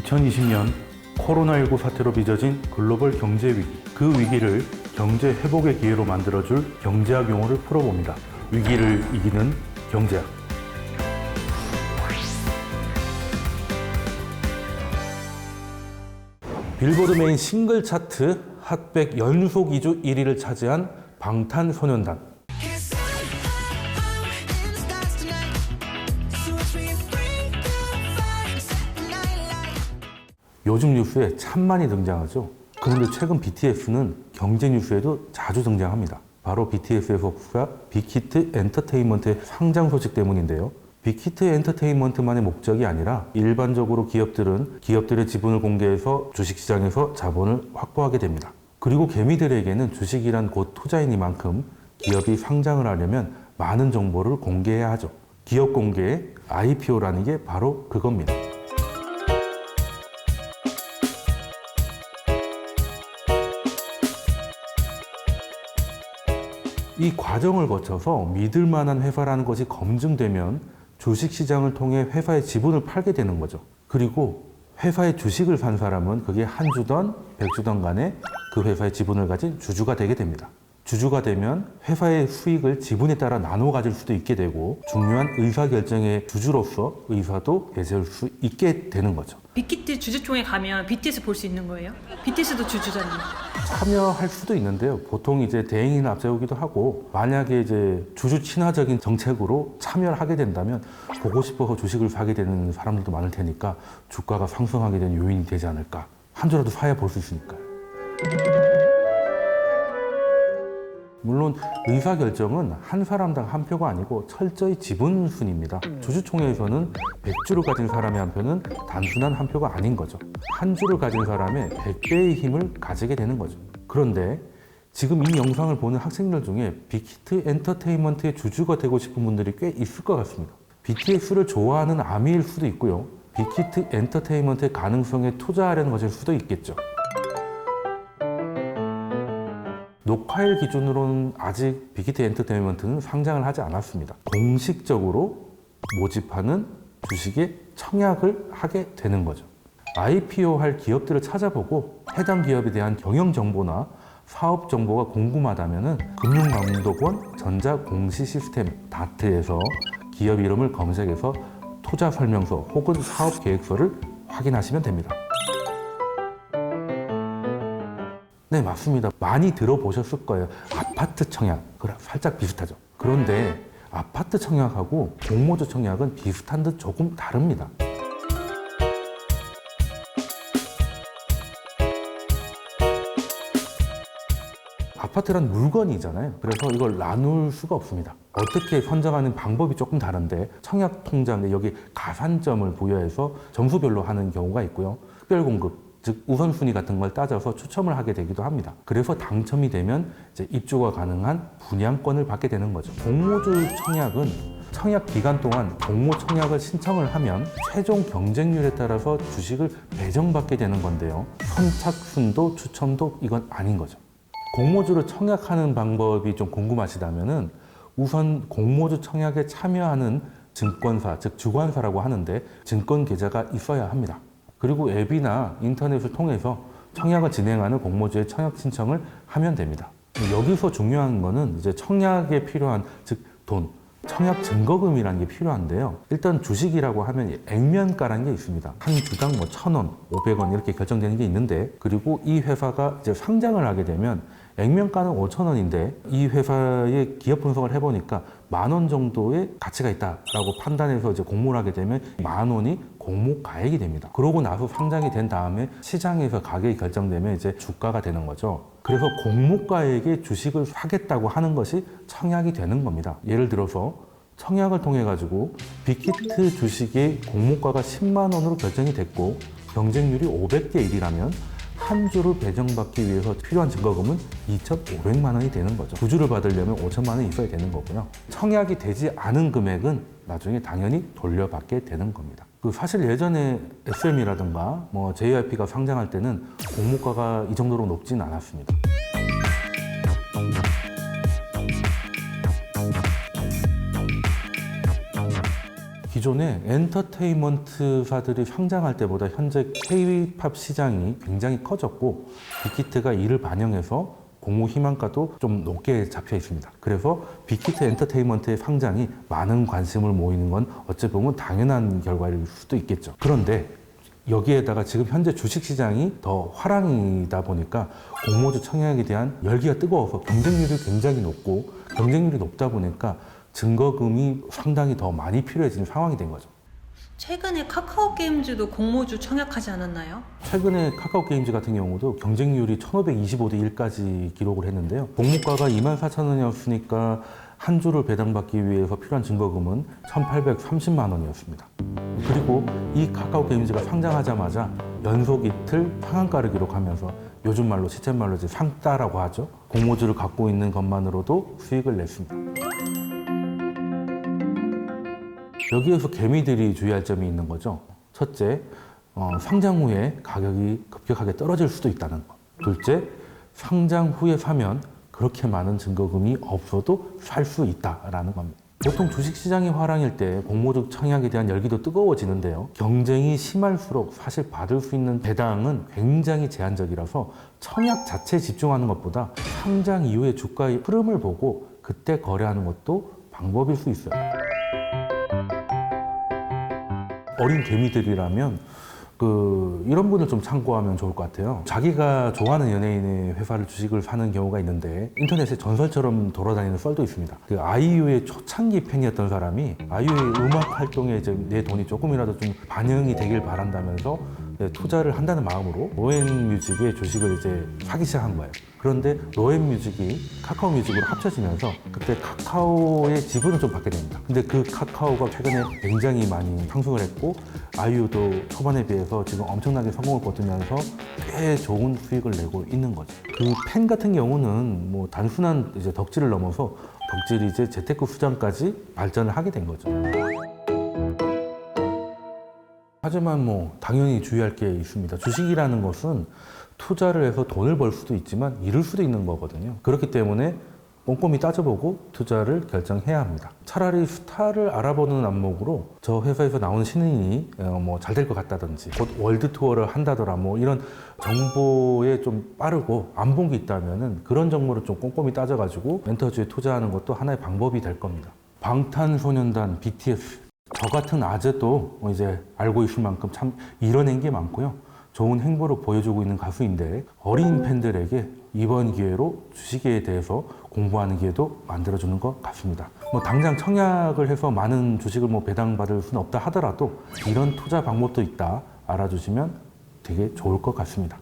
2020년 코로나19 사태로 빚어진 글로벌 경제 위기, 그 위기를 경제 회복의 기회로 만들어줄 경제학 용어를 풀어봅니다. 위기를 이기는 경제학. 빌보드 메인 싱글 차트 핫100 연속 2주 1위를 차지한 방탄소년단. 요즘 뉴스에 참 많이 등장하죠. 그런데 최근 BTS는 경제 뉴스에도 자주 등장합니다. 바로 BTS의 소속사 빅히트 엔터테인먼트의 상장 소식 때문인데요. 빅히트 엔터테인먼트만의 목적이 아니라 일반적으로 기업들은 기업들의 지분을 공개해서 주식시장에서 자본을 확보하게 됩니다. 그리고 개미들에게는 주식이란 곧 투자이니만큼 기업이 상장을 하려면 많은 정보를 공개해야 하죠. 기업 공개의 IPO라는 게 바로 그겁니다. 이 과정을 거쳐서 믿을 만한 회사라는 것이 검증되면 주식시장을 통해 회사의 지분을 팔게 되는 거죠. 그리고 회사의 주식을 산 사람은 그게 한 주든 100주든 간에 그 회사의 지분을 가진 주주가 되게 됩니다. 주주가 되면 회사의 수익을 지분에 따라 나눠 가질 수도 있게 되고 중요한 의사결정의 주주로서 의사도 내세울 수 있게 되는 거죠. 빅히트 주주총회 가면 BTS 볼 수 있는 거예요? BTS도 주주잖아요. 참여할 수도 있는데요. 보통 이제 대행을 앞세우기도 하고 만약에 이제 주주 친화적인 정책으로 참여를 하게 된다면 보고 싶어서 주식을 사게 되는 사람들도 많을 테니까 주가가 상승하게 되는 요인이 되지 않을까. 한 주라도 사야 볼 수 있으니까요. 물론 의사결정은 한 사람당 한 표가 아니고 철저히 지분순입니다. 주주총회에서는 100주를 가진 사람의 한 표는 단순한 한 표가 아닌 거죠. 한 주를 가진 사람의 100배의 힘을 가지게 되는 거죠. 그런데 지금 이 영상을 보는 학생들 중에 빅히트 엔터테인먼트의 주주가 되고 싶은 분들이 꽤 있을 것 같습니다. BTS를 좋아하는 아미일 수도 있고요. 빅히트 엔터테인먼트의 가능성에 투자하려는 것일 수도 있겠죠. 녹화일 기준으로는 아직 빅히트 엔터테인먼트는 상장을 하지 않았습니다. 공식적으로 모집하는 주식에 청약을 하게 되는 거죠. IPO 할 기업들을 찾아보고 해당 기업에 대한 경영 정보나 사업 정보가 궁금하다면 금융감독원 전자공시시스템 다트에서 기업 이름을 검색해서 투자 설명서 혹은 사업 계획서를 확인하시면 됩니다. 네, 맞습니다. 많이 들어보셨을 거예요. 아파트 청약. 살짝 비슷하죠. 그런데 아파트 청약하고 공모주 청약은 비슷한 듯 조금 다릅니다. 아파트란 물건이잖아요. 그래서 이걸 나눌 수가 없습니다. 어떻게 선정하는 방법이 조금 다른데 청약 통장에 여기 가산점을 부여해서 점수별로 하는 경우가 있고요. 특별공급, 즉 우선순위 같은 걸 따져서 추첨을 하게 되기도 합니다. 그래서 당첨이 되면 이제 입주가 가능한 분양권을 받게 되는 거죠. 공모주 청약은 청약 기간 동안 공모 청약을 신청을 하면 최종 경쟁률에 따라서 주식을 배정받게 되는 건데요. 선착순도 추첨도 이건 아닌 거죠. 공모주를 청약하는 방법이 좀 궁금하시다면은 우선 공모주 청약에 참여하는 증권사, 즉 주관사라고 하는데 증권 계좌가 있어야 합니다. 그리고 앱이나 인터넷을 통해서 청약을 진행하는 공모주의 청약 신청을 하면 됩니다. 여기서 중요한 거는 이제 청약에 필요한, 즉 돈, 청약 증거금이라는 게 필요한데요. 일단 주식이라고 하면 액면가라는 게 있습니다. 한 주당 1,000원, 500원 이렇게 결정되는 게 있는데, 그리고 이 회사가 이제 상장을 하게 되면 액면가는 5,000원인데 이 회사의 기업 분석을 해보니까 10,000원 정도의 가치가 있다라고 판단해서 이제 공모를 하게 되면 10,000원이 공모가액이 됩니다. 그러고 나서 상장이 된 다음에 시장에서 가격이 결정되면 이제 주가가 되는 거죠. 그래서 공모가액의 주식을 사겠다고 하는 것이 청약이 되는 겁니다. 예를 들어서 청약을 통해 가지고 빅히트 주식의 공모가가 10만 원으로 결정이 됐고 경쟁률이 500대 1이라면 한 주를 배정받기 위해서 필요한 증거금은 2,500만 원이 되는 거죠. 두 주를 받으려면 5천만 원이 있어야 되는 거고요. 청약이 되지 않은 금액은 나중에 당연히 돌려받게 되는 겁니다. 사실 예전에 SM이라든가 JYP가 상장할 때는 공모가가 이 정도로 높진 않았습니다. 기존에 엔터테인먼트사들이 상장할 때보다 현재 K-팝 시장이 굉장히 커졌고 빅히트가 이를 반영해서 공모 희망가도 좀 높게 잡혀 있습니다. 그래서 빅히트 엔터테인먼트의 상장이 많은 관심을 모이는 건 어찌 보면 당연한 결과일 수도 있겠죠. 그런데 여기에다가 지금 현재 주식시장이 더 화랑이다 보니까 공모주 청약에 대한 열기가 뜨거워서 경쟁률이 굉장히 높고 경쟁률이 높다 보니까 증거금이 상당히 더 많이 필요해지는 상황이 된 거죠. 최근에 카카오게임즈도 공모주 청약하지 않았나요? 최근에 카카오게임즈 같은 경우도 경쟁률이 1525대 1까지 기록을 했는데요. 공모가가 24,000원이었으니까 한 주를 배당받기 위해서 필요한 증거금은 1,830만 원이었습니다. 그리고 이 카카오게임즈가 상장하자마자 연속 이틀 상한가를 기록하면서 요즘 말로 시쳇말로 이제 상따라고 하죠. 공모주를 갖고 있는 것만으로도 수익을 냈습니다. 여기에서 개미들이 주의할 점이 있는 거죠. 첫째, 상장 후에 가격이 급격하게 떨어질 수도 있다는 것. 둘째, 상장 후에 사면 그렇게 많은 증거금이 없어도 살 수 있다라는 겁니다. 보통 주식시장이 화랑일 때 공모주 청약에 대한 열기도 뜨거워지는데요. 경쟁이 심할수록 사실 받을 수 있는 배당은 굉장히 제한적이라서 청약 자체에 집중하는 것보다 상장 이후의 주가의 흐름을 보고 그때 거래하는 것도 방법일 수 있어요. 어린 개미들이라면 이런 분을 좀 참고하면 좋을 것 같아요. 자기가 좋아하는 연예인의 회사를 주식을 사는 경우가 있는데 인터넷에 전설처럼 돌아다니는 썰도 있습니다. 아이유의 초창기 팬이었던 사람이 아이유의 음악 활동에 이제 내 돈이 조금이라도 좀 반영이 되길 바란다면서 투자를 한다는 마음으로 로엔뮤직의 주식을 이제 사기 시작한 거예요. 그런데 로엔뮤직이 카카오뮤직으로 합쳐지면서 그때 카카오의 지분을 좀 받게 됩니다. 근데 그 카카오가 최근에 굉장히 많이 상승을 했고 아이유도 초반에 비해서 지금 엄청나게 성공을 거두면서 꽤 좋은 수익을 내고 있는 거죠. 그 팬 같은 경우는 뭐 단순한 이제 덕질을 넘어서 덕질이 이제 재테크 수장까지 발전을 하게 된 거죠. 하지만 뭐 당연히 주의할 게 있습니다. 주식이라는 것은 투자를 해서 돈을 벌 수도 있지만 잃을 수도 있는 거거든요. 그렇기 때문에 꼼꼼히 따져보고 투자를 결정해야 합니다. 차라리 스타를 알아보는 안목으로 저 회사에서 나오는 신인이 뭐 잘 될 것 같다든지 곧 월드 투어를 한다더라 뭐 이런 정보에 좀 빠르고 안 본 게 있다면은 그런 정보를 좀 꼼꼼히 따져가지고 멘토주에 투자하는 것도 하나의 방법이 될 겁니다. 방탄소년단 BTS 저 같은 아재도 이제 알고 있을 만큼 참 이뤄낸 게 많고요. 좋은 행보를 보여주고 있는 가수인데 어린 팬들에게 이번 기회로 주식에 대해서 공부하는 기회도 만들어주는 것 같습니다. 뭐 당장 청약을 해서 많은 주식을 뭐 배당받을 수는 없다 하더라도 이런 투자 방법도 있다 알아주시면 되게 좋을 것 같습니다.